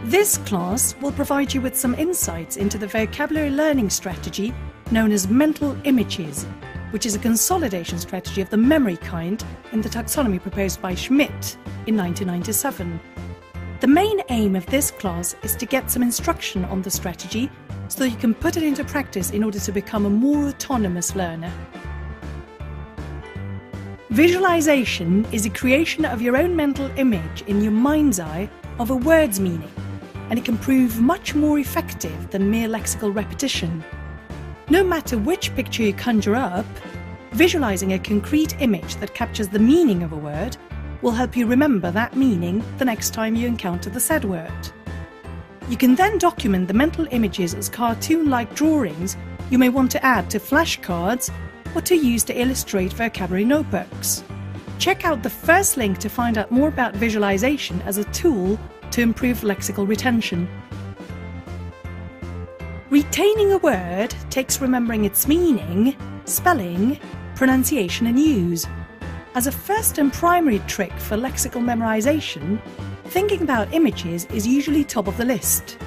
This class will provide you with some insights into the vocabulary learning strategy known as mental images, which is a consolidation strategy of the memory kind in the taxonomy proposed by Schmidt in 1997. The main aim of this class is to get some instruction on the strategy so that you can put it into practice in order to become a more autonomous learner. Visualization is a creation of your own mental image in your mind's eye of a word's meaning, and it can prove much more effective than mere lexical repetition. No matter which picture you conjure up, visualizing a concrete image that captures the meaning of a word will help you remember that meaning the next time you encounter the said word. You can then document the mental images as cartoon-like drawings you may want to add to flashcards or to use to illustrate vocabulary notebooks. Check out the first link to find out more about visualization as a tool to improve lexical retention. Retaining a word takes remembering its meaning, spelling, pronunciation and use. As a first and primary trick for lexical memorization, thinking about images is usually top of the list.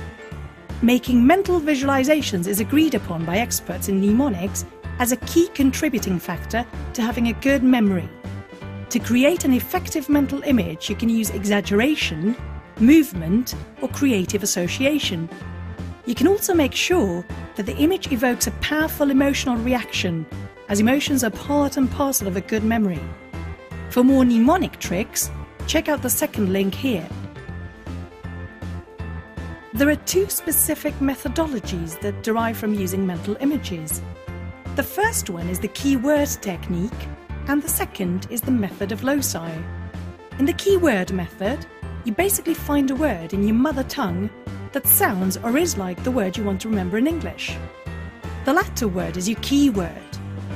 Making mental visualizations is agreed upon by experts in mnemonics as a key contributing factor to having a good memory. To create an effective mental image, you can use exaggeration, movement, or creative association. You can also make sure that the image evokes a powerful emotional reaction, as emotions are part and parcel of a good memory. For more mnemonic tricks, check out the second link here. There are two specific methodologies that derive from using mental images. The first one is the keyword technique, and the second is the method of loci. In the keyword method, you basically find a word in your mother tongue that sounds or is like the word you want to remember in English. The latter word is your keyword,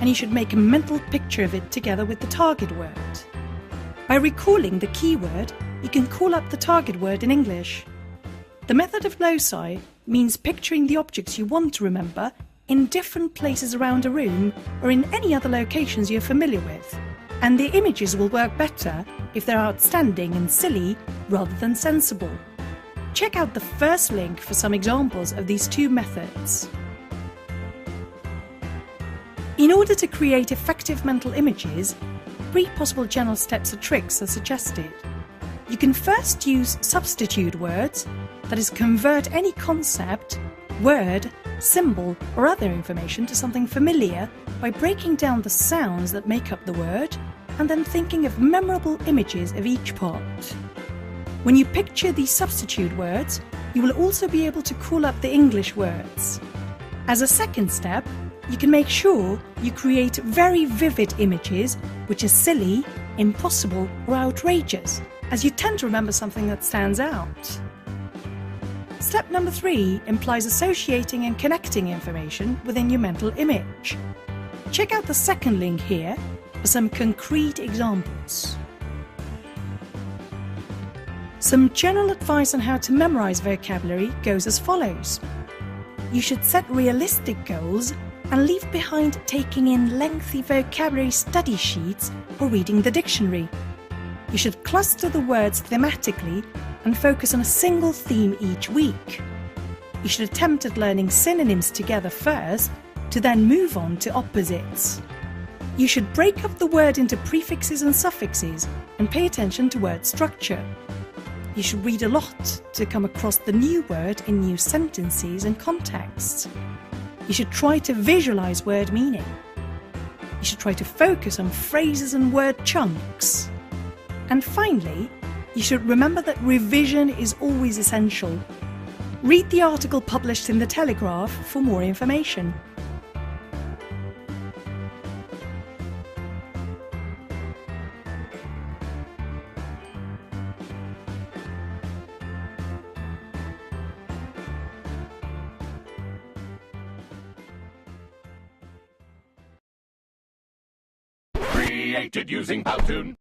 and you should make a mental picture of it together with the target word. By recalling the keyword, you can call up the target word in English. The method of loci means picturing the objects you want to remember in different places around a room or in any other locations you're familiar with, and the images will work better if they're outstanding and silly rather than sensible. Check out the first link for some examples of these two methods. In order to create effective mental images, 3 possible general steps or tricks are suggested. You can first use substitute words, that is, convert any concept, word, symbol or other information to something familiar by breaking down the sounds that make up the word and then thinking of memorable images of each part. When you picture these substitute words, you will also be able to call up the English words. As a second step, you can make sure you create very vivid images which are silly, impossible or outrageous, as you tend to remember something that stands out. Step number 3 implies associating and connecting information within your mental image. Check out the second link here for some concrete examples. Some general advice on how to memorize vocabulary goes as follows. You should set realistic goals and leave behind taking in lengthy vocabulary study sheets or reading the dictionary. You should cluster the words thematically and focus on a single theme each week. You should attempt at learning synonyms together first, to then move on to opposites. You should break up the word into prefixes and suffixes and pay attention to word structure. You should read a lot to come across the new word in new sentences and contexts. You should try to visualize word meaning. You should try to focus on phrases and word chunks. And finally, you should remember that revision is always essential. Read the article published in The Telegraph for more information. Created using Powtoon.